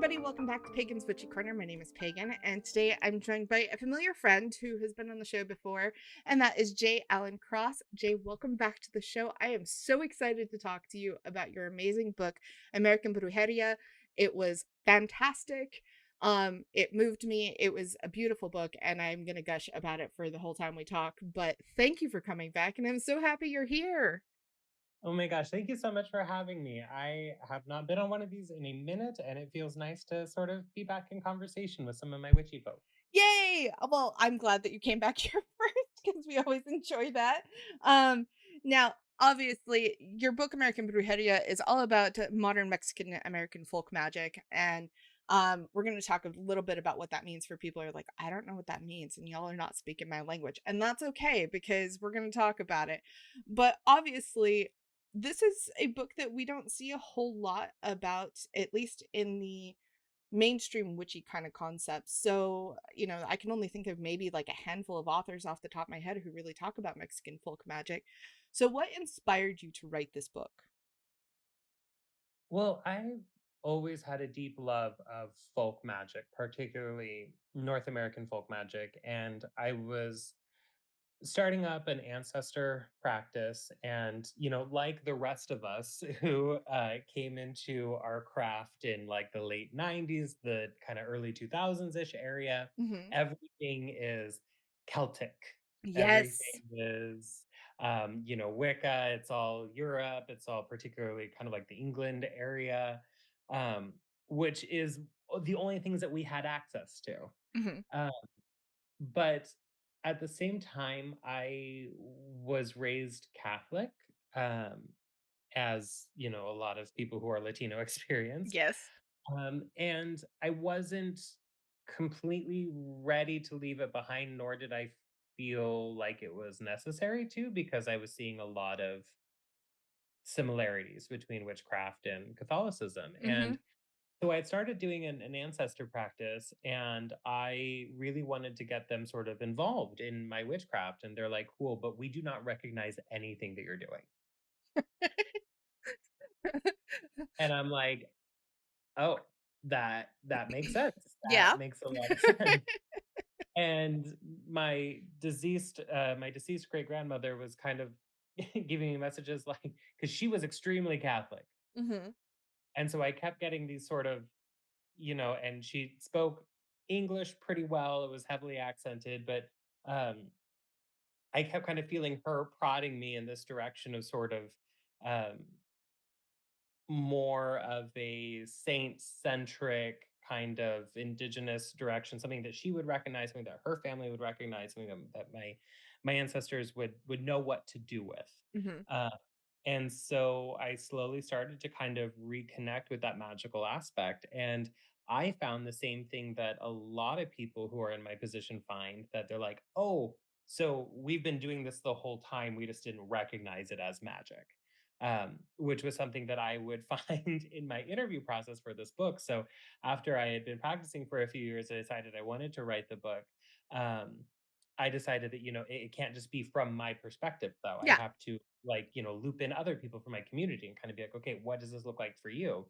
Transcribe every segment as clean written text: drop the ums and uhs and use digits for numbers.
everybody. Welcome back to Pagan's Witchy Corner. My name is Pagan, and today I'm joined by a familiar friend who has been on the show before, and that is Jay Allen Cross. Jay, welcome back to the show. I am so excited to talk to you about your amazing book, American Brujeria. It was fantastic. It moved me. It was a beautiful book, and I'm gonna gush about it for the whole time we talk. But thank you for coming back, and I'm so happy you're here. Oh my gosh, thank you so much for having me. I have not been on one of these in a minute, and it feels nice to sort of be back in conversation with some of my witchy folk. Yay! Well, I'm glad that you came back here first because we always enjoy that. Um, Now, obviously, your book American Brujeria is all about modern Mexican American folk magic, and we're going to talk a little bit about what that means for people who are like, I don't know what that means, and y'all are not speaking my language, and that's okay because we're going to talk about it. But obviously, this is a book that we don't see a whole lot about, at least in the mainstream witchy kind of concepts. So, I can only think of maybe like a handful of authors off the top of my head who really talk about Mexican folk magic. So, what inspired you to write this book? Well, I've always had a deep love of folk magic, particularly North American folk magic, and I was starting up an ancestor practice and like the rest of us who came into our craft in like the late 90s, the kind of early 2000s ish area, Hmm. everything is Celtic. Yes. Everything is Wicca. It's all Europe. It's all particularly kind of like the England area, um, which is the only things that we had access to. Hmm. Um, but at the same time, I was raised Catholic, um, as a lot of people who are Latino experienced. Yes. And I wasn't completely ready to leave it behind, nor did I feel like it was necessary to, because I was seeing a lot of similarities between witchcraft and Catholicism. Hmm. And so I had started doing an ancestor practice, and I really wanted to get them sort of involved in my witchcraft. And they're like, cool, but we do not recognize anything that you're doing. And I'm like, oh, that makes sense. Yeah. That makes a lot of sense. And my deceased great grandmother was kind of giving me messages like, because she was extremely Catholic. Hmm. And so I kept getting these sort of, and she spoke English pretty well. It was heavily accented, but um, I kept kind of feeling her prodding me in this direction of sort of um, more of a saint centric kind of indigenous direction, something that she would recognize, something that her family would recognize, something that my ancestors would know what to do with. Hmm. Uh, and so I slowly started to kind of reconnect with that magical aspect. And I found the same thing that a lot of people who are in my position find, that they're like, oh, so we've been doing this the whole time. We just didn't recognize it as magic, which was something that I would find in my interview process for this book. So after I had been practicing for a few years, I decided I wanted to write the book. Um, I decided that it can't just be from my perspective, though. I Yeah. have to loop in other people from my community and kind of be like, okay, what does this look like for you?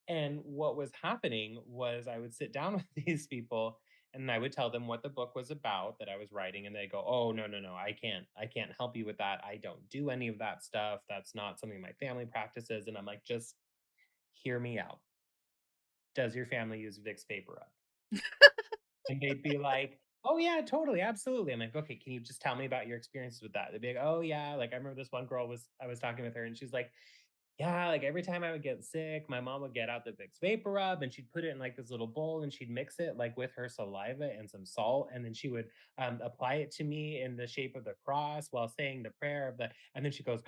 And what was happening was I would sit down with these people and I would tell them what the book was about that I was writing, and they go, "Oh, no, no, no, I can't help you with that. I don't do any of that stuff. That's not something my family practices." And I'm like, "Just hear me out. Does your family use Vicks Vapor Rub?" And they'd be like, "Oh yeah, totally, absolutely." I'm like, "Okay, can you just tell me about your experiences with that?" They'd be like, "Oh yeah, like I remember this one girl was I was talking with her and she's like, yeah, like every time I would get sick, my mom would get out the Vicks Vapor Rub and she'd put it in like this little bowl and she'd mix it like with her saliva and some salt. And then she would apply it to me in the shape of the cross while saying the prayer of the, and then she goes,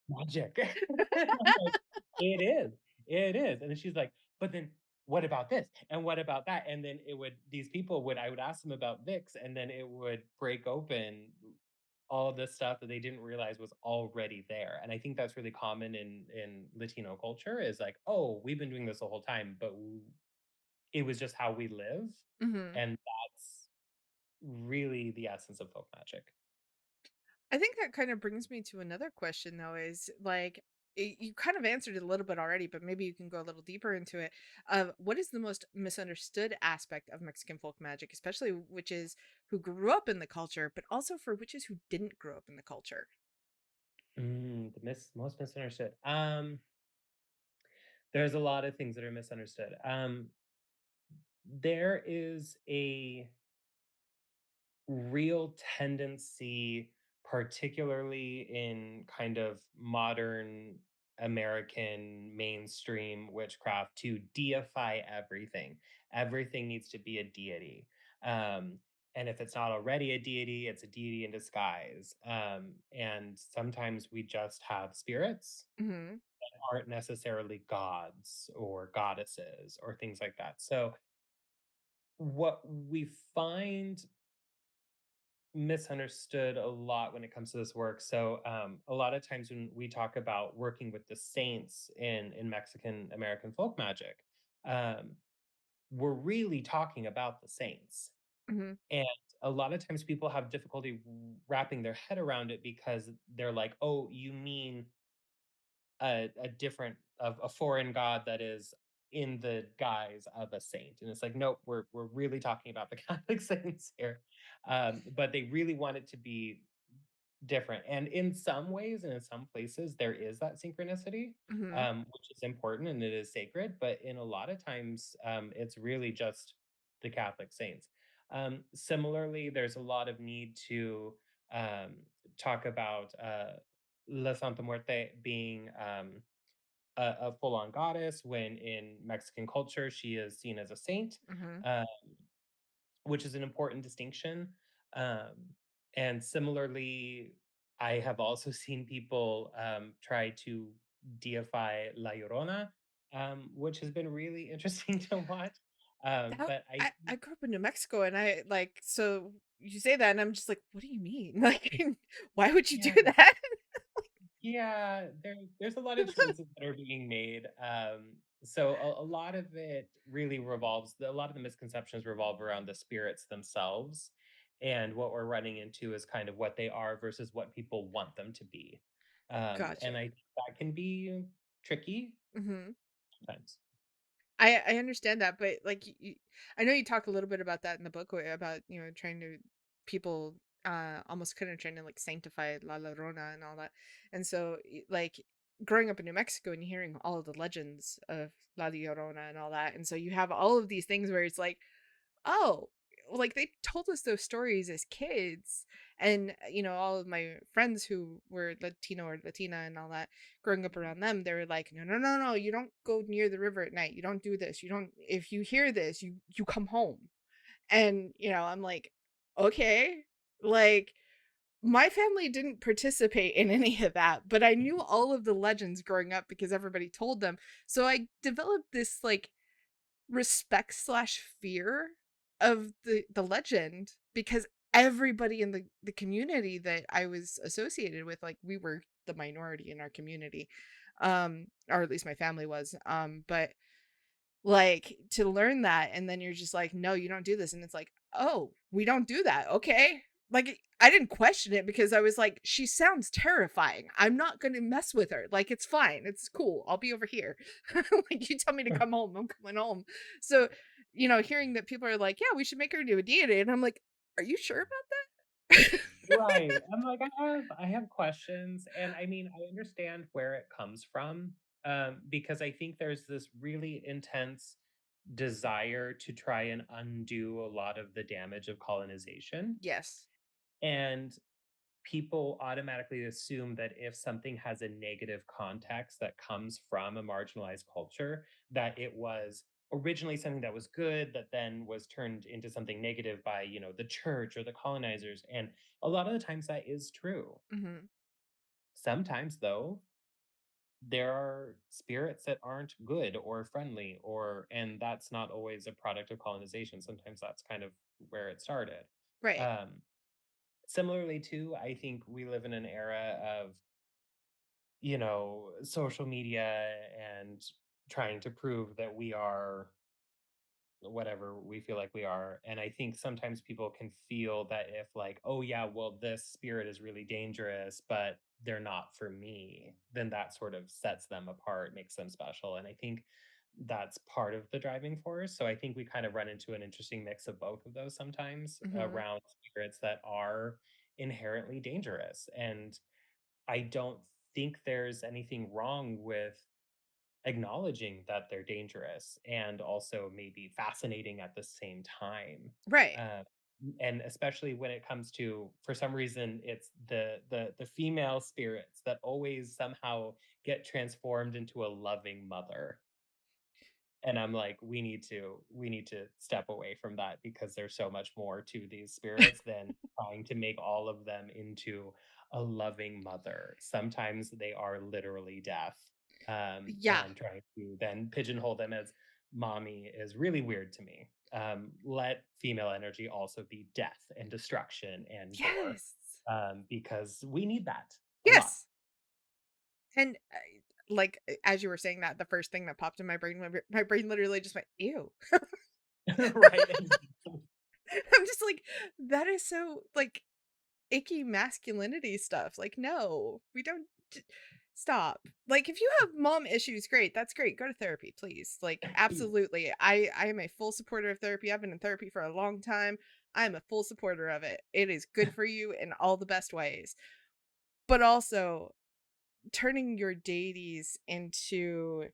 magic. And I'm like, it is, it is. And then she's like, but then what about this? And what about that? And then these people would, I would ask them about Vicks and then it would break open all the stuff that they didn't realize was already there. And I think that's really common in Latino culture is like, oh, we've been doing this the whole time, but it was just how we live. Hmm. And that's really the essence of folk magic. I think that kind of brings me to another question, though, is like, you kind of answered it a little bit already, but maybe you can go a little deeper into it. What is the most misunderstood aspect of Mexican folk magic, especially witches who grew up in the culture, but also for witches who didn't grow up in the culture? Most misunderstood. There's a lot of things that are misunderstood. There is a real tendency, particularly in kind of modern American mainstream witchcraft, to deify everything. Everything needs to be a deity. Um, and if it's not already a deity, it's a deity in disguise. And sometimes we just have spirits Hmm. that aren't necessarily gods or goddesses or things like that. So, what we find misunderstood a lot when it comes to this work. So a lot of times when we talk about working with the saints in Mexican American folk magic, um, we're really talking about the saints. Hmm. And a lot of times people have difficulty wrapping their head around it because they're like, "Oh, you mean a different of a foreign god that is in the guise of a saint," and it's like, nope, we're really talking about the Catholic saints here. But they really want it to be different, and in some ways and in some places there is that synchronicity, Hmm. which is important and it is sacred, but in a lot of times it's really just the Catholic saints. Similarly, there's a lot of need to um, talk about La Santa Muerte being a full-on goddess, when in Mexican culture she is seen as a saint, Hmm. uh, which is an important distinction. Um, and similarly, I have also seen people try to deify La Llorona, which has been really interesting to watch. That But I I grew up in New Mexico, and I like, so you say that, and I'm just like, what do you mean? Like, why would you do yeah, that? yeah, there's a lot of choices that are being made. So a lot of it really revolves. A lot of the misconceptions revolve around the spirits themselves, and what we're running into is kind of what they are versus what people want them to be. And Gotcha. I think that can be tricky Hmm. sometimes. I understand that, but like I know you talk a little bit about that in the book, about trying to people almost kind of trying to like sanctify La Llorona and all that, and so like growing up in New Mexico and hearing all of the legends of La Llorona and all that, and so you have all of these things where it's like, oh, like they told us those stories as kids. And all of my friends who were Latino or Latina and all that, growing up around them, they were like, no, no, no, no, you don't go near the river at night, you don't do this, you don't, if you hear this, you come home. And I'm like, okay, like my family didn't participate in any of that, but I knew all of the legends growing up because everybody told them. So I developed this like respect slash fear of the legend, because everybody in the community that I was associated with, like we were the minority in our community, or at least my family was, but like to learn that, and then you're just like, no, you don't do this, and it's like, oh, we don't do that, okay. Like I didn't question it because I was like, she sounds terrifying, I'm not gonna mess with her, like it's fine, it's cool, I'll be over here. Like you tell me to come home, I'm coming home. So hearing that people are like, yeah, we should make her into a deity, and I'm like, are you sure about that? Right. I'm like, I have questions, and I mean, I understand where it comes from, because I think there's this really intense desire to try and undo a lot of the damage of colonization. Yes. And people automatically assume that if something has a negative context that comes from a marginalized culture, that it was originally something that was good that then was turned into something negative by, the church or the colonizers. And a lot of the times that is true. Hmm. Sometimes though, there are spirits that aren't good or friendly, and that's not always a product of colonization. Sometimes that's kind of where it started. Right. um Similarly too, I think we live in an era of, social media and trying to prove that we are whatever we feel like we are. And I think sometimes people can feel that if, like, oh yeah, well, this spirit is really dangerous, but they're not for me, then that sort of sets them apart, makes them special. And I think that's part of the driving force. So I think we kind of run into an interesting mix of both of those sometimes Hmm. around spirits that are inherently dangerous. And I don't think there's anything wrong with acknowledging that they're dangerous and also maybe fascinating at the same time. Right. Uh, and especially when it comes to, for some reason, it's the female spirits that always somehow get transformed into a loving mother. And I'm like, we need to step away from that because there's so much more to these spirits than trying to make all of them into a loving mother. Sometimes they are literally death. Yeah. And trying to then pigeonhole them as mommy is really weird to me. Let female energy also be death and destruction and gore, Yes. because we need that a lot. Yes. And like as you were saying that, the first thing that popped in my brain, my brain literally just went, "Ew." Right? I'm just like, that is so like icky masculinity stuff. Like, no, we don't stop. Like, if you have mom issues, great. That's great. Go to therapy, please. Like, absolutely. I am a full supporter of therapy. I've been in therapy for a long time. I'm a full supporter of it. It is good for you in all the best ways. But also turning your deities into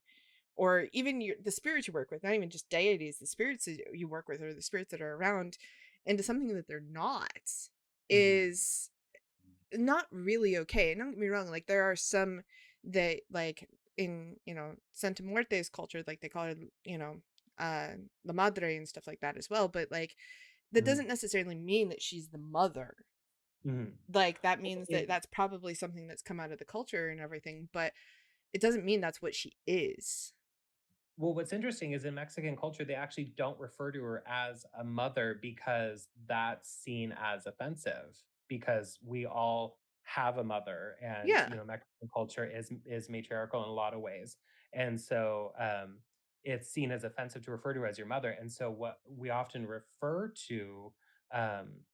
or even the spirits you work with, not even just deities, the spirits that you work with or the spirits that are around into something that they're not Mhm. is not really okay. And don't get me wrong, like there are some that like in, Santa Muerte's culture, like they call it, uh La Madre and stuff like that as well. But like that Mhm. doesn't necessarily mean that she's the mother. Mhm. Like that means that It that's probably something that's come out of the culture and everything, but it doesn't mean that's what she is. Well, what's interesting is in Mexican culture, they actually don't refer to her as a mother because that's seen as offensive because we all have a mother and Yeah. Mexican culture is matriarchal in a lot of ways. And so it's seen as offensive to refer to as your mother. And so what we often refer to um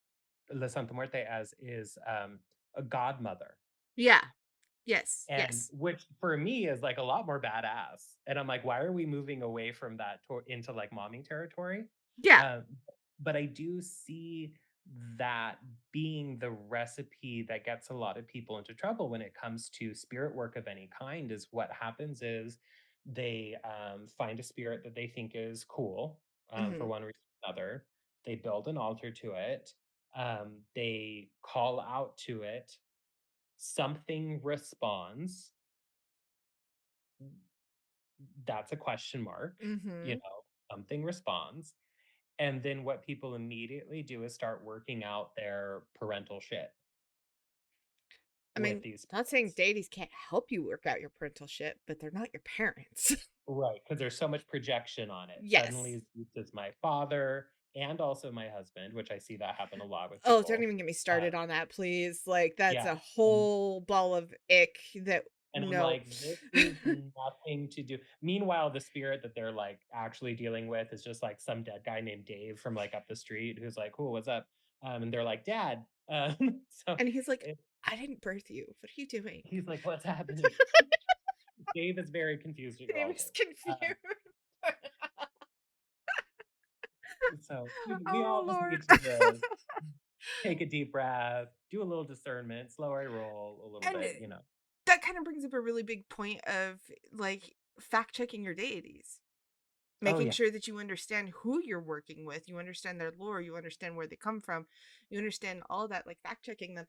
La Santa Muerte as is a godmother. Yeah. Yes. And Yes. which for me is like a lot more badass. And I'm like, why are we moving away from that into like mommy territory? Yeah. Um, but I do see that being the recipe that gets a lot of people into trouble when it comes to spirit work of any kind. Is what happens is they find a spirit that they think is cool, for Mhm. one reason or another. They build an altar to it. They call out to it, something responds. That's a question mark. you Mhm. know Something responds, and then what people immediately do is start working out their parental shit I with mean, these not saying spirits. deities can't help you work out your parental shit, but they're not your parents. Right, because there's so much projection on it. Yes. Suddenly this is my father and also my husband, which I see that happen a lot with Oh, don't people. even get me uh, started on that, please. Like, that's yeah, a and whole ball of ick that I'm no. like, this is nothing to do. Meanwhile, the spirit that they're like actually dealing with is just like some dead guy named Dave from like up the street who's like, cool, what's up? And they're like, Dad. So And he's like, it, "I didn't birth you. What are you doing?" he's like, what's happening? Dave is very confused at your Dave is altar. confused. Um, so we Oh, all just Lord. need to just take a deep breath, do a little discernment, slow our roll a little And bit. that kind of brings up a really big point of like fact checking your deities. Oh, Making yeah. sure that you understand who you're working with, you understand their lore, you understand where they come from, you understand all that, like fact checking them.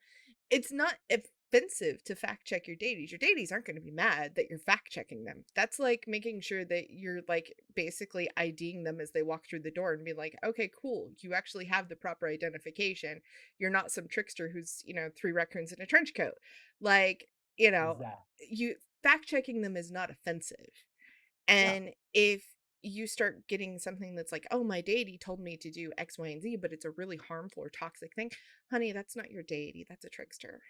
It's not offensive to fact check your deities. Your deities aren't going to be mad that you're fact checking them. That's like making sure that you're like basically IDing them as they walk through the door and be like, okay, cool. You actually have the proper identification. You're not some trickster who's, three raccoons in a trench coat. Like, you know, Exactly. you fact checking them is not offensive. Yeah. And if you start getting something that's like, oh, my deity told me to do X, Y, and Z, but it's a really harmful or toxic thing, honey, that's not your deity. That's a trickster.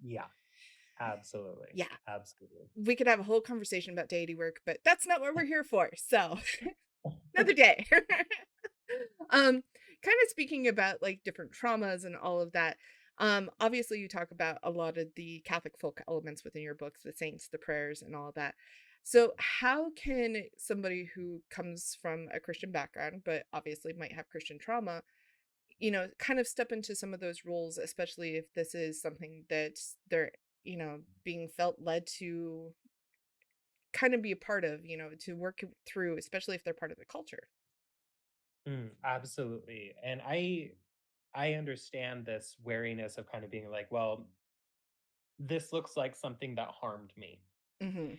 Yeah. Absolutely. Yeah. Absolutely. We could have a whole conversation about deity work, but that's not what we're here for. So, Another day. um, kind of speaking about like different traumas and all of that. Obviously you talk about a lot of the Catholic folk elements within your books, the saints, the prayers, and all of that. So how can somebody who comes from a Christian background, but obviously might have Christian trauma, kind of step into some of those roles, especially if this is something that they're, being felt led to kind of be a part of, to work through, especially if they're part of the culture. Absolutely. And I understand this wariness of kind of being like, well, this looks like something that harmed me. Mhm.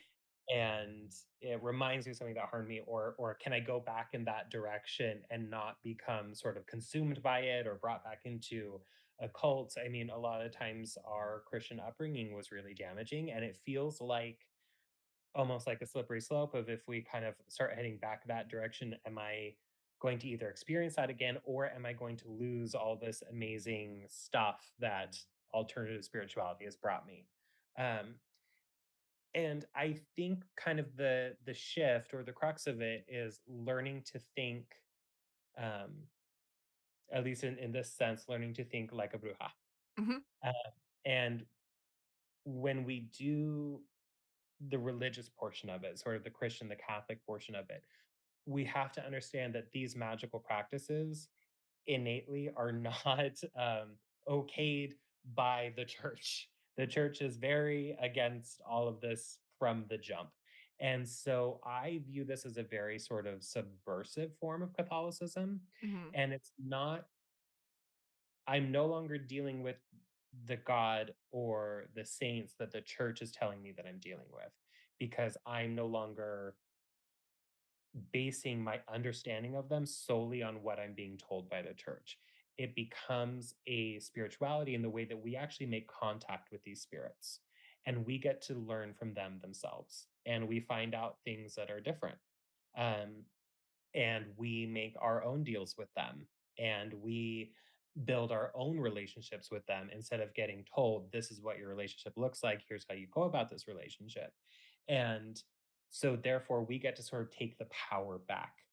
And it reminds me of something that harmed me, or can I go back in that direction and not become sort of consumed by it or brought back into a cult? I mean, a lot of times our Christian upbringing was really damaging, and it feels like almost like a slippery slope of if we kind of start heading back that direction, am I going to either experience that again, or am I going to lose all this amazing stuff that alternative spirituality has brought me? Um, and I think kind of the shift or the crux of it is learning to think, um, at least in this sense, learning to think like a bruja. Mhm. Uh, and when we do the religious portion of it, sort of the Christian, the Catholic portion of it, we have to understand that these magical practices innately are not okayed by the church. The church is very against all of this from the jump. And so I view this as a very sort of subversive form of Catholicism. Mhm. And it's not, I'm no longer dealing with the God or the saints that the church is telling me that I'm dealing with, because I'm no longer basing my understanding of them solely on what I'm being told by the church. It becomes a spirituality in the way that we actually make contact with these spirits and we get to learn from them themselves. And we find out things that are different. Um, and we make our own deals with them and we build our own relationships with them instead of getting told this is what your relationship looks like, here's how you go about this relationship. And so therefore we get to sort of take the power back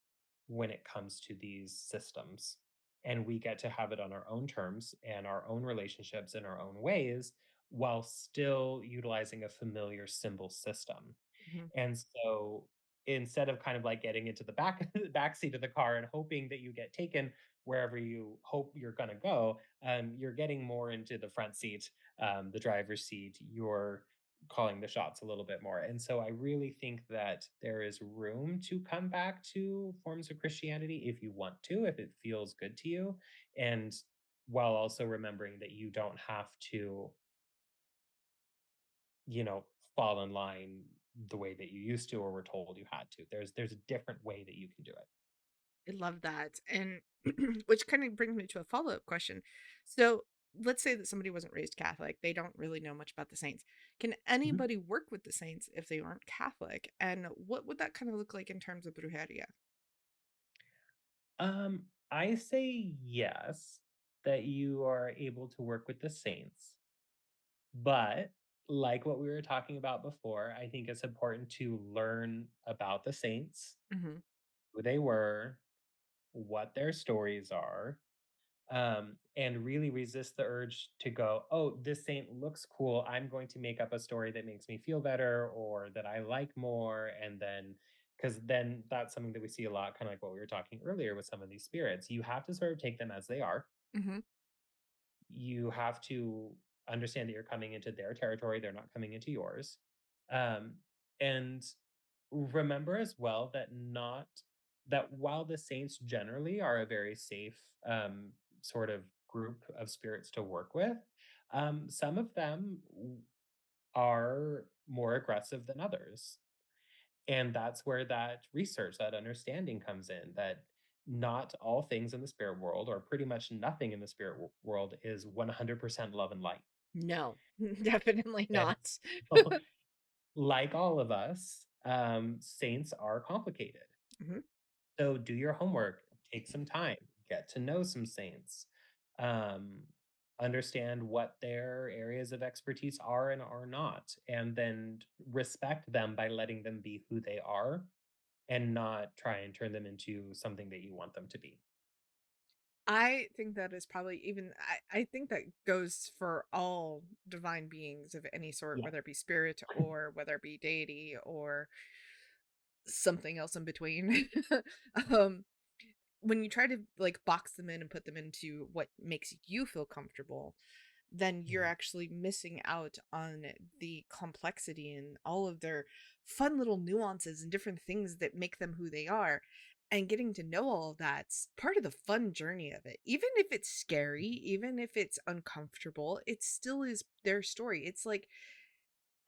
when it comes to these systems, and we get to have it on our own terms and our own relationships in our own ways while still utilizing a familiar symbol system. Mhm. And so instead of kind of like getting into the back the back seat of the car and hoping that you get taken wherever you hope you're going to go, you're getting more into the front seat, the driver's seat. You're calling the shots a little bit more. And so I really think that there is room to come back to forms of Christianity if you want to, if it feels good to you. And while also remembering that you don't have to, you know, fall in line the way that you used to or were told you had to. There's a different way that you can do it. I love that. And which kind of brings me to a follow-up question. So, let's say that somebody wasn't raised Catholic, they don't really know much about the saints. Can Mhm. anybody work with the saints if they aren't Catholic? And what would that kind of look like in terms of brujeria? I say yes, that you are able to work with the saints, but like what we were talking about before, I think it's important to learn about the saints, Mhm. who they were, what their stories are, and really resist the urge to go, oh, this saint looks cool. I'm going to make up a story that makes me feel better or that I like more. And then, because then that's something that we see a lot, kind of like what we were talking earlier with some of these spirits. You have to sort of take them as they are. Mhm. You have to understand that you're coming into their territory, they're not coming into yours. Um, and remember as well that not that while the saints generally are a very safe sort of group of spirits to work with, some of them are more aggressive than others. And that's where that research, that understanding comes in, that not all things in the spirit world, or pretty much nothing in the spirit world, is 100% love and light. No, definitely And not. so, like all of us, saints are complicated. Mhm. So do your homework, take some time, get to know some saints, um, understand what their areas of expertise are and are not, and then respect them by letting them be who they are and not try and turn them into something that you want them to be. I think that is probably even I think that goes for all divine beings of any sort, Yeah. whether it be spirit or whether it be deity or something else in between. um when you try to like box them in and put them into what makes you feel comfortable, then you're Mhm. actually missing out on the complexity and all of their fun little nuances and different things that make them who they are. And getting to know all of that's part of the fun journey of it. Even if it's scary, even if it's uncomfortable, it still is their story. It's like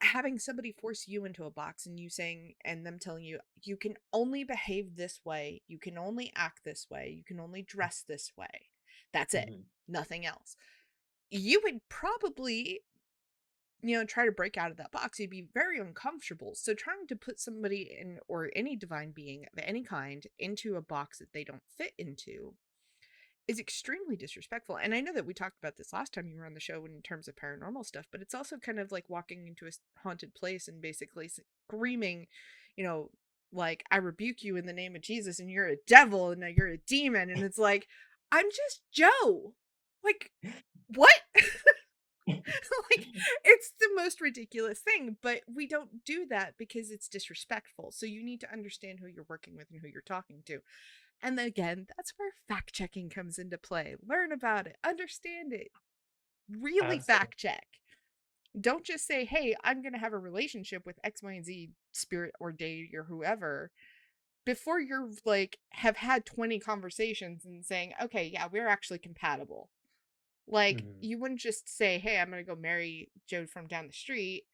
having somebody force you into a box and you saying and them telling you you can only behave this way, you can only act this way, you can only dress this way. That's it. Mhm. Nothing else. You would probably, try to break out of that box. You'd be very uncomfortable. So trying to put somebody in or any divine being of any kind into a box that they don't fit into is extremely disrespectful. And I know that we talked about this last time you were on the show in terms of paranormal stuff, but it's also kind of like walking into a haunted place and basically screaming, you know, like, I rebuke you in the name of Jesus and you're a devil and now you're a demon. And it's like, I'm just Joe. Like, what? Like, it's the most ridiculous thing, but we don't do that because it's disrespectful. So you need to understand who you're working with and who you're talking to. And then again, that's where fact checking comes into play. Learn about it, understand it, really Absolutely. fact check. Don't just say, hey, I'm going to have a relationship with X, Y, and Z spirit or deity or whoever before you're like, have had 20 conversations and saying, okay, yeah, we're actually compatible. Like, Mhm. you wouldn't just say, hey, I'm going to go marry Joe from down the street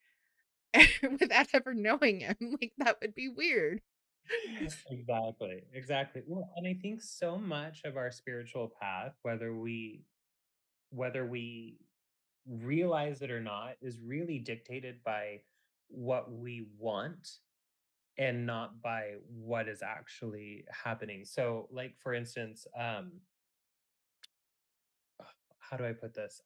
without ever knowing him. Like, that would be weird. Exactly, exactly. Well, and I think so much of our spiritual path, whether we realize it or not, is really dictated by what we want and not by what is actually happening. So, like for instance, how do I put this?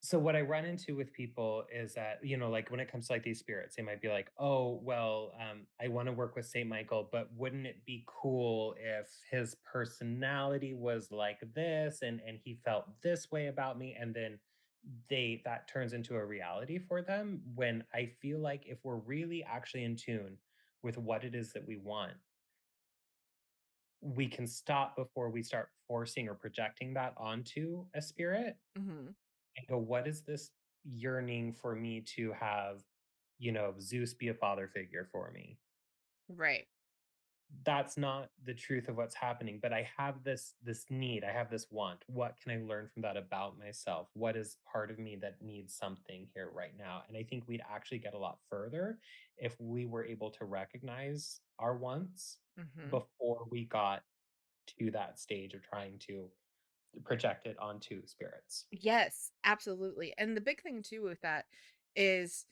So what I run into with people is that, like when it comes to like these spirits, they might be like, "Oh, well, I want to work with Saint Michael, but wouldn't it be cool if his personality was like this and he felt this way about me?" And then that turns into a reality for them. When I feel like if we're really actually in tune with what it is that we want, we can stop before we start forcing or projecting that onto a spirit Hmm. and go, what is this yearning for me to have, Zeus be a father figure for me? Right. That's not the truth of what's happening, but I have this need, I have this want. What can I learn from that about myself? What is part of me that needs something here right now? And I think we'd actually get a lot further if we were able to recognize our wants Hmm. before we got to that stage of trying to project it onto spirits. Yes, absolutely. And the big thing too with that is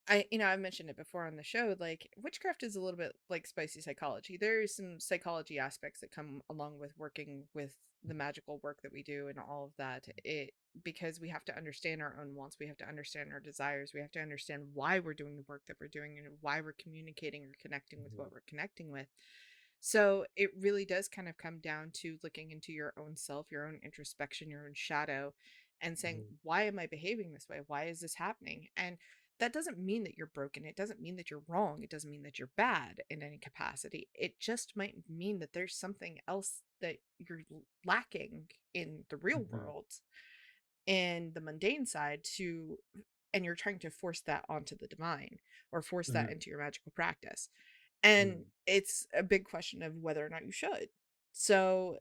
I've mentioned it before on the show, like witchcraft is a little bit like spicy psychology. There's some psychology aspects that come along with working with the magical work that we do and all of that. It because we have to understand our own wants, we have to understand our desires, we have to understand why we're doing the work that we're doing and why we're communicating or connecting with Mhm, what we're connecting with. So it really does kind of come down to looking into your own self, your own introspection, your own shadow, and saying, mhm, why am I behaving this way? Why is this happening? And that doesn't mean that you're broken. It doesn't mean that you're wrong. It doesn't mean that you're bad in any capacity. It just might mean that there's something else that you're lacking in the real mhm, world and the mundane side and you're trying to force that onto the divine or force that mhm, into your magical practice. And mhm, it's a big question of whether or not you should. So,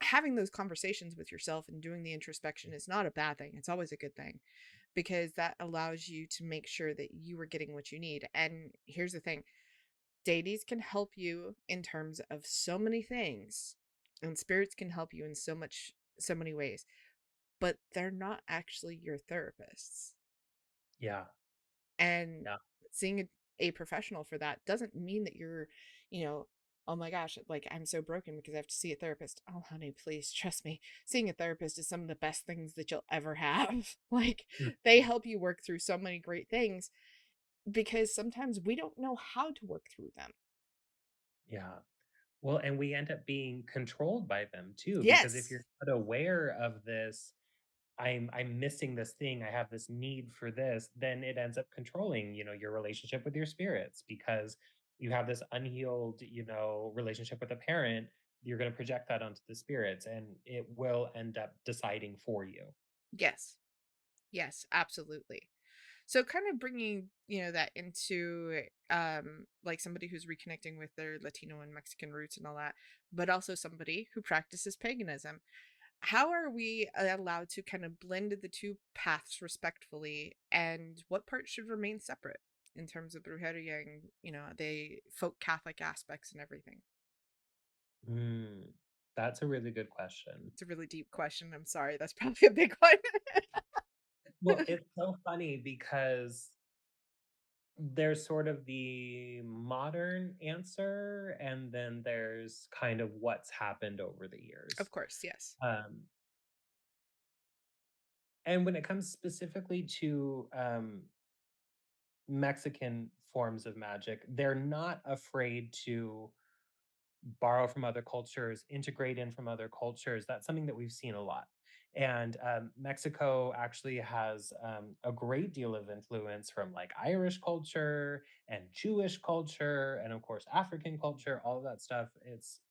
having those conversations with yourself and doing the introspection is not a bad thing. It's always a good thing because that allows you to make sure that you are getting what you need. And here's the thing, deities can help you in terms of so many things, and spirits can help you in so many ways, but they're not actually your therapists. yeah, And yeah, seeing a professional for that doesn't mean that you're, you know, oh my gosh, like I'm so broken because I have to see a therapist. Oh, honey, please trust me. Seeing a therapist is some of the best things that you'll ever have. Like they mhm, help you work through so many great things. because sometimes we don't know how to work through them. Yeah. Well, and we end up being controlled by them too, because if Yes. you're not aware of this, I'm missing this thing, I have this need for this, then it ends up controlling, your relationship with your spirits because you have this unhealed, relationship with a parent, you're going to project that onto the spirits and it will end up deciding for you. Yes. Yes, absolutely. So kind of bringing, that into like somebody who's reconnecting with their Latino and Mexican roots and all that, but also somebody who practices paganism. How are we allowed to kind of blend the two paths respectfully, and what parts should remain separate in terms of brujeria and, the folk Catholic aspects and everything? Mm, that's a really good question. It's a really deep question. I'm sorry. That's probably a big one. Well, it's so funny because there's sort of the modern answer, and then there's kind of what's happened over the years. Of course, yes. Um, and when it comes specifically to Mexican forms of magic, they're not afraid to borrow from other cultures, integrate in from other cultures. That's something that we've seen a lot. And Mexico actually has a great deal of influence from like Irish culture and Jewish culture, and of course African culture. All of that stuff. It's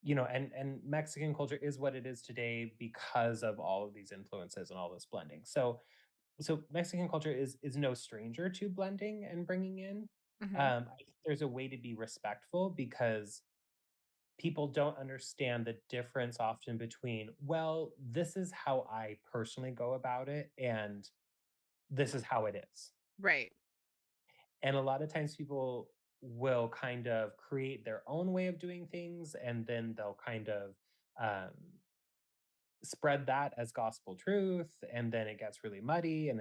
and Mexican culture is what it is today because of all of these influences and all this blending. So Mexican culture is no stranger to blending and bringing in. Hmm. I think there's a way to be respectful because people don't understand the difference often between, well, this is how I personally go about it, and this is how it is. Right. And a lot of times people will kind of create their own way of doing things, and then they'll kind of um, spread that as gospel truth, and then it gets really muddy, and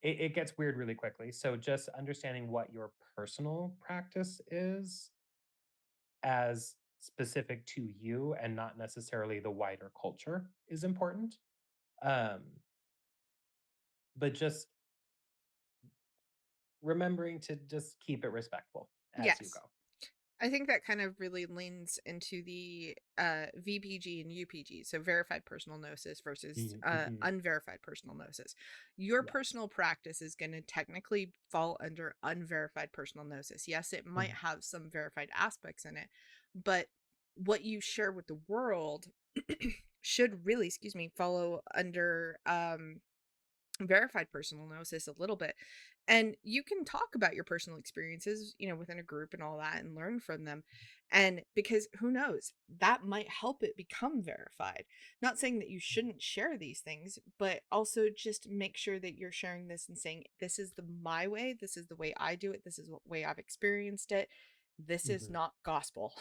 it gets weird really quickly. So just understanding what your personal practice is as specific to you and not necessarily the wider culture is important. Um, but just remembering to just keep it respectful as you Yes. go. I think that kind of really leans into the VPG and UPG, so verified personal gnosis versus Mhm. unverified personal gnosis. Your Yes. personal practice is going to technically fall under unverified personal gnosis. Yes, it might Mhm. have some verified aspects in it, but what you share with the world should really, excuse me, follow under verified personal gnosis a little bit. And you can talk about your personal experiences, within a group and all that and learn from them. And because who knows, that might help it become verified. Not saying that you shouldn't share these things, but also just make sure that you're sharing this and saying, this is my way, this is the way I do it, this is what way I've experienced it. This is Mhm. not gospel.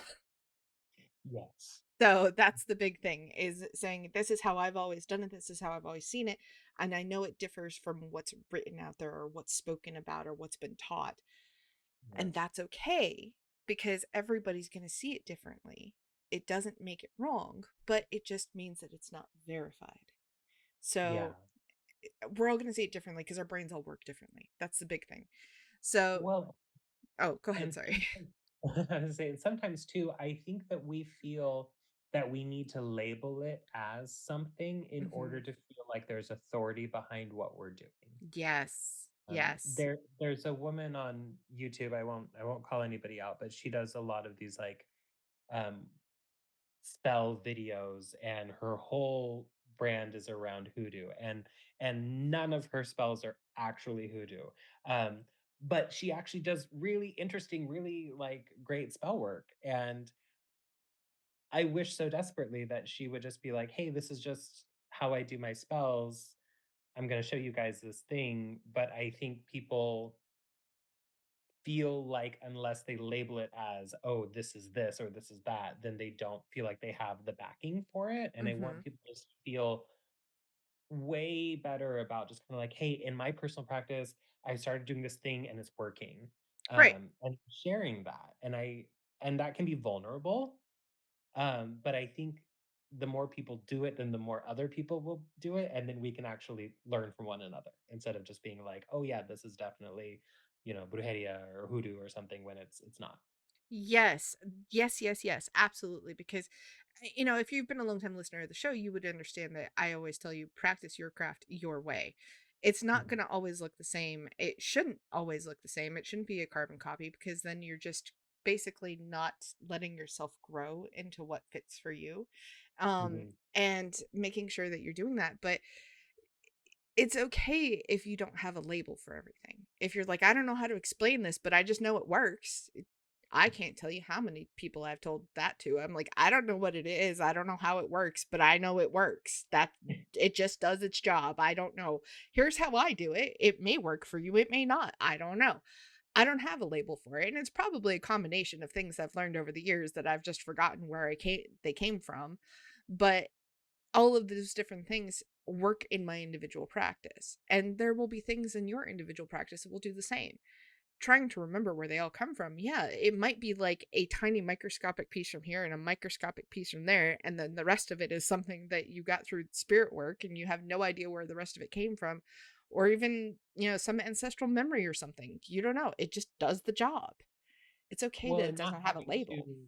Yes. So that's the big thing is saying this is how I've always done it, this is how I've always seen it, and I know it differs from what's written out there or what's spoken about or what's been taught. And Yes. that's okay because everybody's going to see it differently. It doesn't make it wrong, but it just means that it's not verified. So Yeah. we're all going to see it differently because our brains all work differently. That's the big thing. So, Well, oh, go ahead. and Sorry. sometimes I was saying sometimes too, I think that we feel that we need to label it as something in Hmm. order to feel like there's authority behind what we're doing. Yes. Yes. There's a woman on YouTube, I won't call anybody out, but she does a lot of these like um spell videos, and her whole brand is around hoodoo, and none of her spells are actually hoodoo. Um but she actually does really interesting, really like great spell work, and I wish so desperately that she would just be like, "Hey, this is just how I do my spells. I'm going to show you guys this thing." But I think people feel like unless they label it as, "Oh, this is this or this is that," then they don't feel like they have the backing for it, and I want Hmm. people to just feel way better about just kinda like, "Hey, in my personal practice, I started doing this thing and it's working," Right. and sharing that, and that can be vulnerable, but I think the more people do it, then the more other people will do it, and then we can actually learn from one another instead of just being like, "Oh yeah, this is definitely, brujeria or hoodoo or something," when it's not. Yes. Yes, yes, yes, absolutely, because, if you've been a long time listener of the show, you would understand that I always tell you, "Practice your craft your way." It's not Mhm, gonna always look the same. It shouldn't always look the same. It shouldn't be a carbon copy because then you're just basically not letting yourself grow into what fits for you, mhm. and making sure that you're doing that, but it's okay if you don't have a label for everything. If you're like, "I don't know how to explain this, but I just know it works." I can't tell you how many people I've told that to. I'm like, "I don't know what it is. I don't know how it works, but I know it works. That it just does its job. I don't know. Here's how I do it. It may work for you, it may not. I don't know." I don't have a label for it, and it's probably a combination of things I've learned over the years that I've just forgotten where they came from. But all of those different things work in my individual practice. And there will be things in your individual practice that will do the same. Trying to remember where they all come from. Yeah, it might be like a tiny microscopic piece from here and a microscopic piece from there. And then the rest of it is something that you got through spirit work and you have no idea where the rest of it came from. Or even, some ancestral memory or something. You don't know. It just does the job. It's okay Well, that it and not doesn't have a having label. to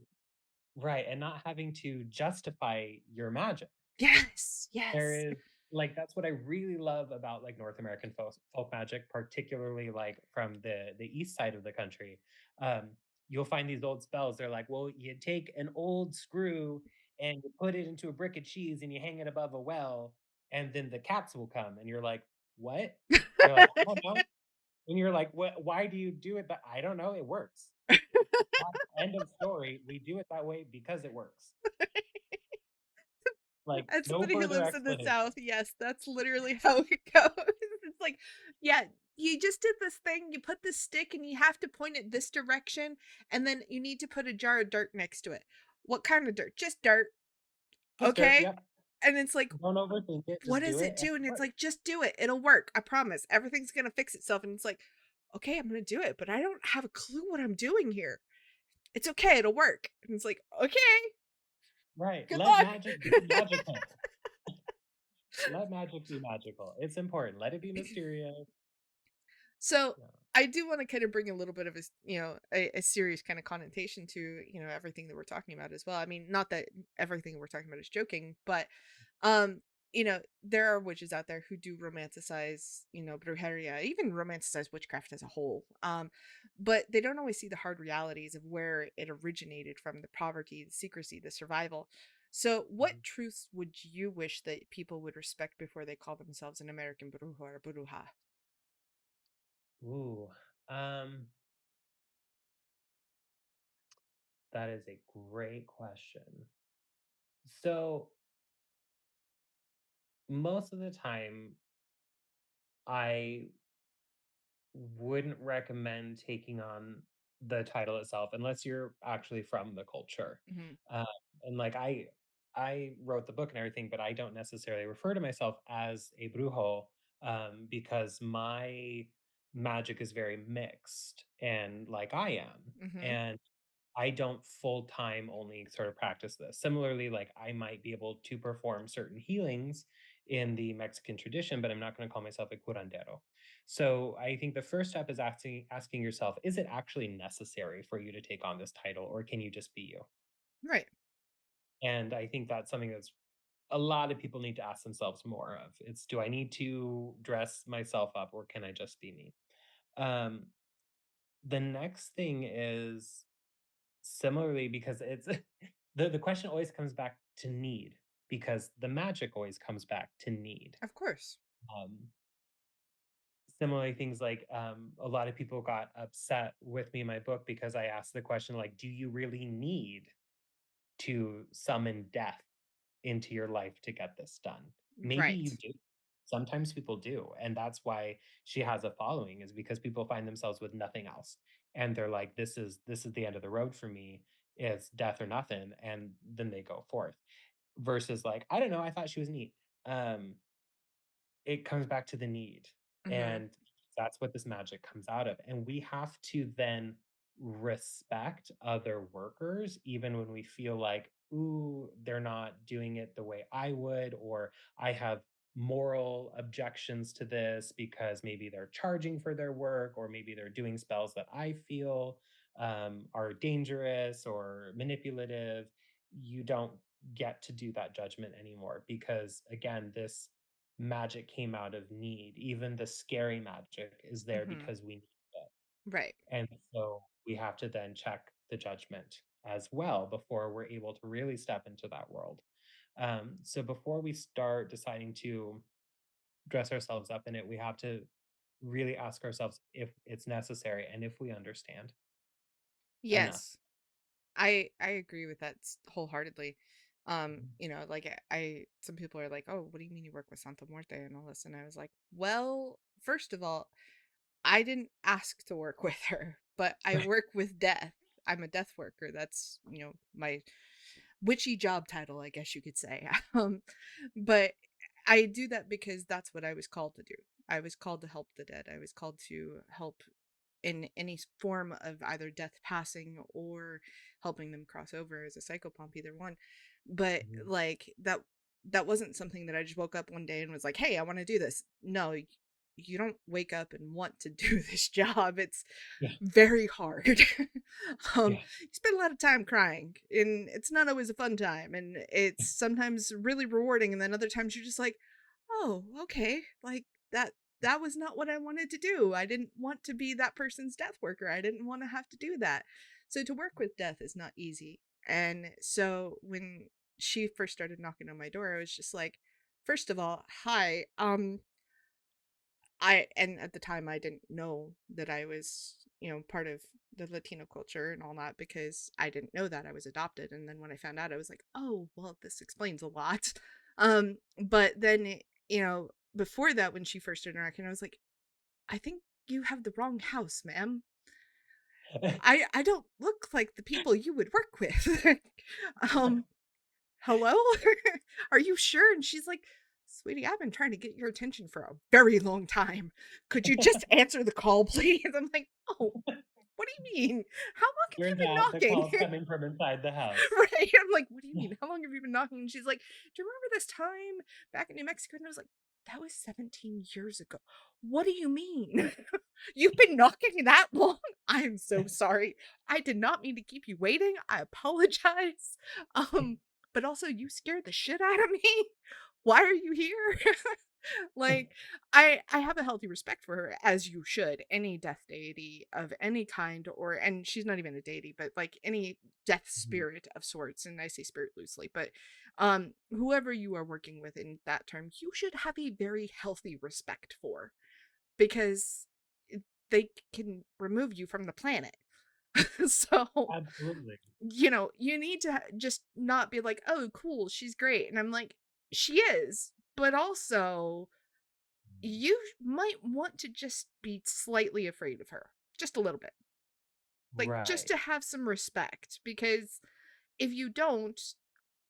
right, and not having to justify your magic. Yes, There yes. is like, that's what I really love about, like, North American folk magic, particularly, like, from the east side of the country. Um, you'll find these old spells, they're like, "Well, you take an old screw and you put it into a brick of cheese and you hang it above a well, and then the cats will come." And you're like, "What?" They're like, "I don't know." And you're like, "What? Why do you do it that?" "I don't know, it works." End of story. We do it that way because it works. Like, As no somebody who further lives in the explanation. South, yes, that's literally how it goes. It's like, yeah, you just did this thing, you put this stick and you have to point it this direction, and then you need to put a jar of dirt next to it. What kind of dirt? Just dirt. Just dirt, Okay. yep. And it's like, Don't overthink it, what just do does it it and do? it And it's works. like, just do it. It'll work. I promise. Everything's gonna fix itself. And it's like, okay, I'm gonna do it, but I don't have a clue what I'm doing here. It's okay, it'll work. And it's like, okay, Right, good let luck. magic be magical. Let magic be magical. It's important. Let it be mysterious. So Yeah. I do want to kind of bring a little bit of a serious kind of connotation to, everything that we're talking about as well. I mean, not that everything we're talking about is joking, but um, there are witches out there who do romanticize, brujeria, even romanticize witchcraft as a whole. But they don't always see the hard realities of where it originated from, the poverty, the secrecy, the survival. So, Mhm. what truths would you wish that people would respect before they call themselves an American bruja or bruja? Ooh, um, that is a great question. So, most of the time, I wouldn't recommend taking on the title itself unless you're actually from the culture. Mhm. Uh, and like I wrote the book and everything, but I don't necessarily refer to myself as a brujo because my magic is very mixed and like I am. Mhm. And I don't full time only sort of practice this. Similarly, like I might be able to perform certain healings in the Mexican tradition, but I'm not going to call myself a curandero. So I think the first step is asking yourself, is it actually necessary for you to take on this title, or can you just be you? Right. And I think that's something that's a lot of people need to ask themselves more of. It's do I need to dress myself up or can I just be me? Um, the next thing is similarly because it's the question always comes back to need because the magic always comes back to need. Of course. Um, similarly, things like a lot of people got upset with me in my book because I asked the question like, do you really need to summon death into your life to get this done? Maybe you Right. do. Sometimes people do, and that's why she has a following is because people find themselves with nothing else, and they're like, "This is the end of the road for me. It's death or nothing," and then they go forth. Versus like, I don't know, I thought she was neat. Um, it comes back to the need, Mhm. and that's what this magic comes out of, and we have to then. respect other workers, even when we feel like, ooh, they're not doing it the way I would, or I have moral objections to this because maybe they're charging for their work, or maybe they're doing spells that I feel are dangerous or manipulative. You don't get to do that judgment anymore because, again, this magic came out of need. Even the scary magic is there Hmm. because we need it. Right. And so we have to then check the judgment as well before we're able to really step into that world. So before we start deciding to dress ourselves up in it, we have to really ask ourselves if it's necessary and if we understand enough. Yes. I agree with that wholeheartedly. You know, like I some people are like, "Oh, what do you mean you work with Santa Muerte and all this?" And I was like, "Well, first of all, I didn't ask to work with her, but I Right. work with death. I'm a death worker. That's, my witchy job title, I guess you could say." But I do that because that's what I was called to do. I was called to help the dead. I was called to help in any form of either death passing or helping them cross over as a psychopomp, either one. But Mhm. like that wasn't something that I just woke up one day and was like, "Hey, I want to do this." No, you don't wake up and want to do this job. It's Yeah. very hard. Yeah. You spend a lot of time crying, and it's not always a fun time, and it's sometimes really rewarding, and then other times you're just like, "Oh, okay, like that was not what I wanted to do. I didn't want to be that person's death worker. I didn't want to have to do that." So to work with death is not easy. And so when she first started knocking on my door, I was just like, first of all, hi. And at the time I didn't know that I was, part of the Latino culture and all that, because I didn't know that I was adopted. And then when I found out, I was like, "Oh, well, this explains a lot." But then, before that, when she first started interacting, I was like, "I think you have the wrong house, ma'am. I don't look like the people you would work with." um, Hello? Are you sure? And she's like, "Sweetie, I've been trying to get your attention for a very long time. Could you just answer the call, please?" I'm like, "Oh, what do you mean? How long have Turns out the you been call's knocking?" coming from inside the house. Right? I'm like, "What do you mean? How long have you been knocking?" And she's like, "Do you remember this time back in New Mexico?" And I was like, "That was 17 years ago. What do you mean? You've been knocking that long? I'm so sorry. I did not mean to keep you waiting. I apologize. Um, but also you scared the shit out of me. Why are you here?" Like, I have a healthy respect for her, as you should. Any death deity of any kind, or and she's not even a deity, but like any death Mhm. spirit of sorts, and I say spirit loosely, but whoever you are working with in that term, you should have a very healthy respect for, because they can remove you from the planet. So, Absolutely. you need to just not be like, "Oh, cool, she's great." And I'm like, "She is." But also, you might want to just be slightly afraid of her, just a little bit, like just Right. to have some respect, because if you don't,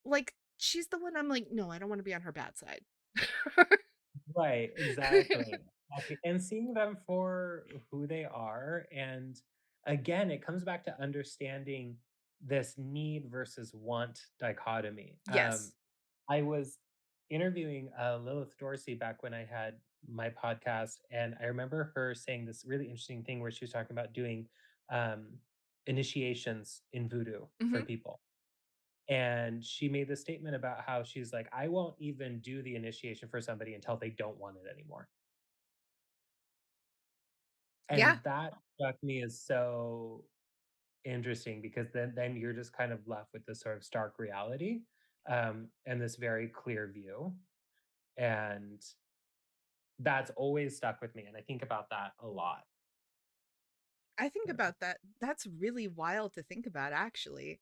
like, she's the one I'm like, "No, I don't want to be on her bad side." Right, exactly. Exactly, and seeing them for who they are, and again, it comes back to understanding this need versus want dichotomy. Yes. I was interviewing, Lilith Dorsey back when I had my podcast, and I remember her saying this really interesting thing where she was talking about doing, um, initiations in voodoo for Hmm. people. And she made this statement about how she's like, "I won't even do the initiation for somebody until they don't want it anymore." Yeah. And that struck me as so interesting because then you're just kind of left with this sort of stark reality, and this very clear view. And that's always stuck with me. And I think about that a lot. I think So, about that. That's really wild to think about, actually.